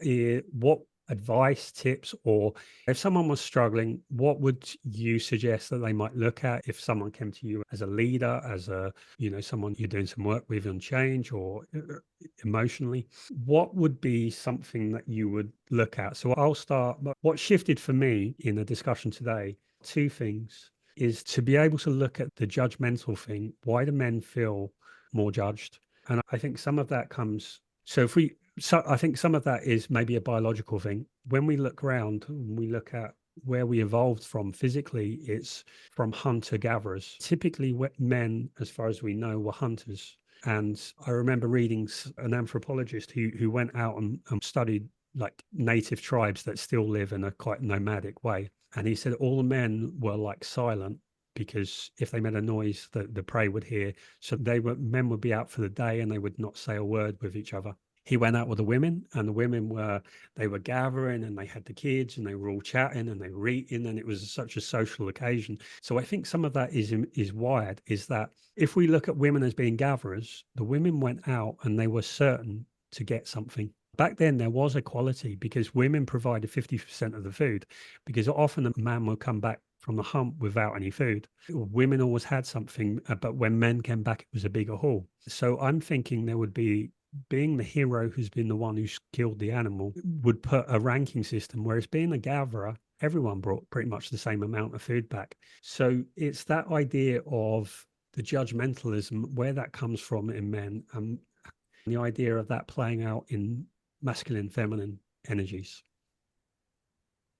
advice, tips, or if someone was struggling, what would you suggest that they might look at if someone came to you as a leader, as someone you're doing some work with on change or emotionally? What would be something that you would look at? So I'll start. What shifted for me in the discussion today, 2 things, is to be able to look at the judgmental thing. Why do men feel more judged? And I think some of that comes, so I think some of that is maybe a biological thing. When we look around, we look at where we evolved from physically, it's from hunter-gatherers. Typically, men, as far as we know, were hunters. And I remember reading an anthropologist who went out and studied like native tribes that still live in a quite nomadic way. And he said all the men were like silent, because if they made a noise, the prey would hear. So men would be out for the day and they would not say a word with each other. He went out with the women, and the women were gathering, and they had the kids, and they were all chatting, and they were eating, and it was such a social occasion. So I think some of that is wired, is that if we look at women as being gatherers, the women went out and they were certain to get something. Back then, there was equality because women provided 50% of the food, because often a man would come back from the hunt without any food. Women always had something, but when men came back, it was a bigger haul. So I'm thinking there would be, being the hero who's been the one who's killed the animal would put a ranking system, whereas being a gatherer, everyone brought pretty much the same amount of food back. So it's that idea of the judgmentalism, where that comes from in men, and the idea of that playing out in masculine, feminine energies.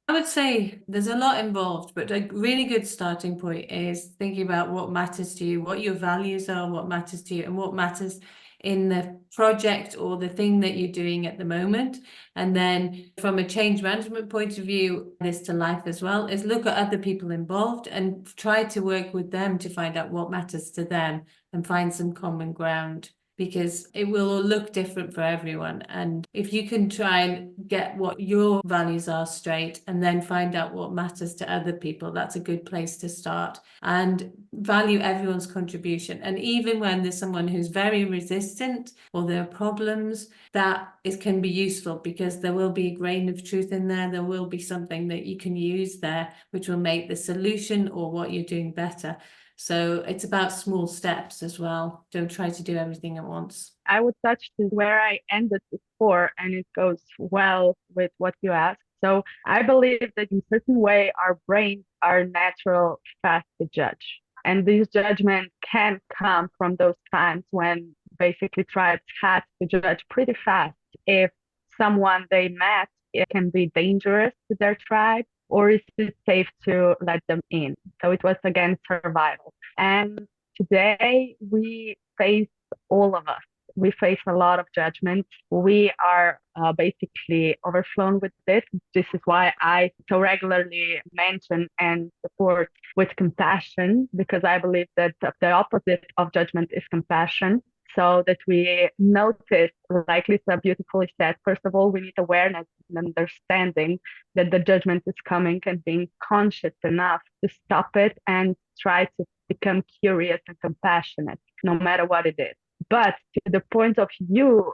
I would say there's a lot involved, but a really good starting point is thinking about what matters to you, what your values are, what matters to you, and what matters in the project or the thing that you're doing at the moment. And then from a change management point of view, this to life as well, is look at other people involved and try to work with them to find out what matters to them and find some common ground, because it will all look different for everyone. And if you can try and get what your values are straight and then find out what matters to other people, that's a good place to start. And value everyone's contribution. And even when there's someone who's very resistant or there are problems, can be useful, because there will be a grain of truth in there. There will be something that you can use there, which will make the solution or what you're doing better. So it's about small steps as well. Don't try to do everything at once. I would touch to where I ended before, and it goes well with what you asked. So I believe that in a certain way, our brains are natural fast to judge. And these judgments can come from those times when basically tribes had to judge pretty fast if someone they met, it can be dangerous to their tribe, or is it safe to let them in? So it was again survival. And today we face, all of us, we face a lot of judgment. We are basically overflown with this. This is why I so regularly mention and support with compassion, because I believe that the opposite of judgment is compassion. So that we notice, like Lisa beautifully said, first of all, we need awareness and understanding that the judgment is coming, and being conscious enough to stop it and try to become curious and compassionate, no matter what it is. But to the point of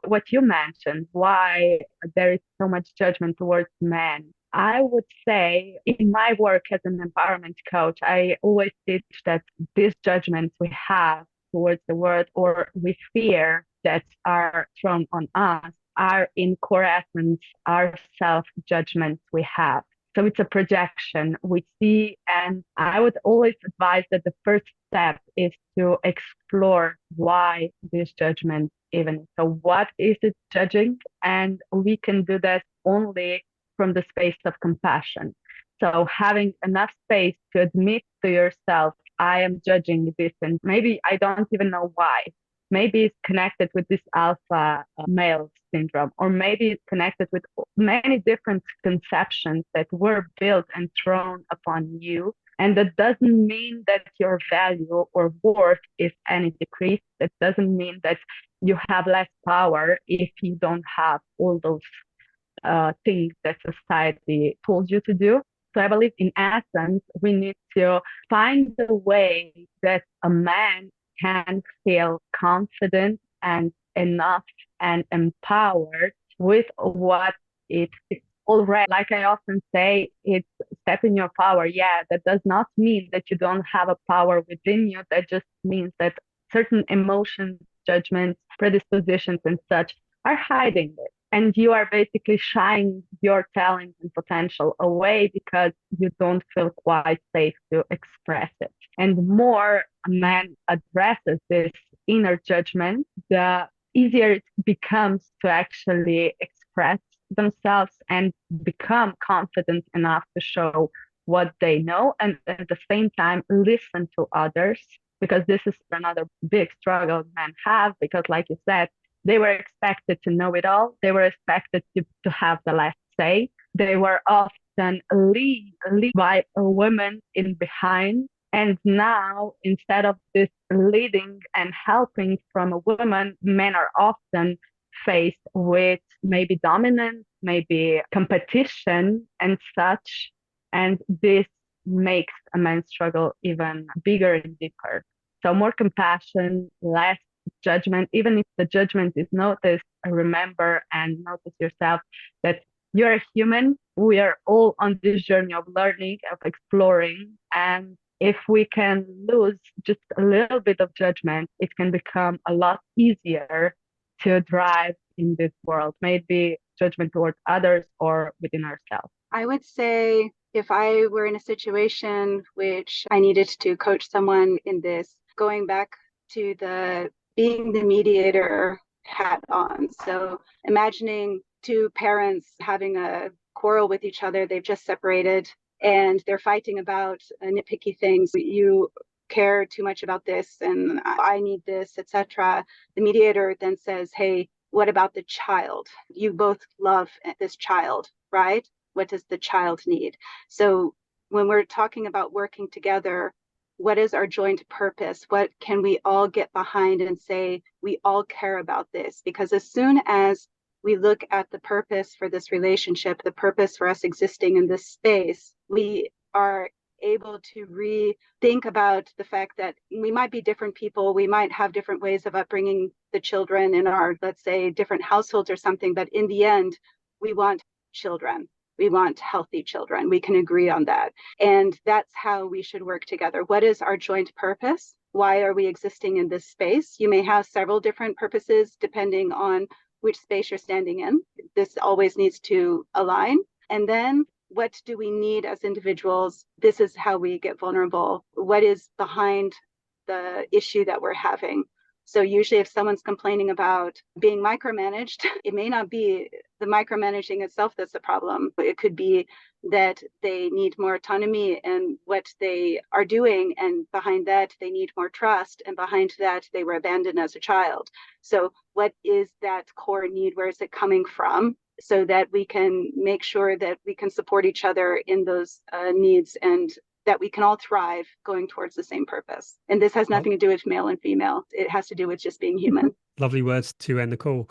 what you mentioned, why there is so much judgment towards men, I would say in my work as an empowerment coach, I always teach that these judgments we have towards the world, or we fear that are thrown on us, are in core essence our self-judgments we have. So it's a projection we see, and I would always advise that the first step is to explore why this judgment even. So what is it judging? And we can do that only from the space of compassion. So having enough space to admit to yourself, I am judging this, and maybe I don't even know why. Maybe it's connected with this alpha male syndrome, or maybe it's connected with many different conceptions that were built and thrown upon you. And that doesn't mean that your value or worth is any decreased. That doesn't mean that you have less power if you don't have all those things that society told you to do. So I believe in essence, we need to find a way that a man can feel confident and enough and empowered with what it is already. Like I often say, it's step in your power. Yeah, that does not mean that you don't have a power within you. That just means that certain emotions, judgments, predispositions, and such are hiding it. And you are basically shying your talent and potential away because you don't feel quite safe to express it. And the more a man addresses this inner judgment, the easier it becomes to actually express themselves and become confident enough to show what they know, and at the same time listen to others, because this is another big struggle men have, because like you said, they were expected to know it all. They were expected to have the last say. They were often lead by a woman in behind. And now, instead of this leading and helping from a woman, men are often faced with maybe dominance, maybe competition and such. And this makes a man's struggle even bigger and deeper. So more compassion, less judgment. Even if the judgment is noticed, remember and notice yourself that you're a human. We are all on this journey of learning, of exploring. And if we can lose just a little bit of judgment, it can become a lot easier to drive in this world, maybe judgment towards others or within ourselves. I would say if I were in a situation which I needed to coach someone in this, going back to the being the mediator hat on. So imagining two parents having a quarrel with each other. They've just separated and they're fighting about nitpicky things. You care too much about this and I need this, etc. The mediator then says, hey, what about the child? You both love this child, right? What does the child need? So when we're talking about working together, what is our joint purpose? What can we all get behind and say, we all care about this? Because as soon as we look at the purpose for this relationship, the purpose for us existing in this space, we are able to rethink about the fact that we might be different people. We might have different ways of upbringing the children in our, let's say, different households or something. But in the end, we want children. We want healthy children. We can agree on that. And that's how we should work together. What is our joint purpose? Why are we existing in this space? You may have several different purposes depending on which space you're standing in. This always needs to align. And then what do we need as individuals? This is how we get vulnerable. What is behind the issue that we're having? So usually if someone's complaining about being micromanaged, it may not be the micromanaging itself that's the problem. It could be that they need more autonomy in what they are doing. And behind that, they need more trust. And behind that, they were abandoned as a child. So what is that core need? Where is it coming from? So that we can make sure that we can support each other in those needs and that we can all thrive going towards the same purpose. And this has nothing to do with male and female. It has to do with just being human. Lovely words to end the call.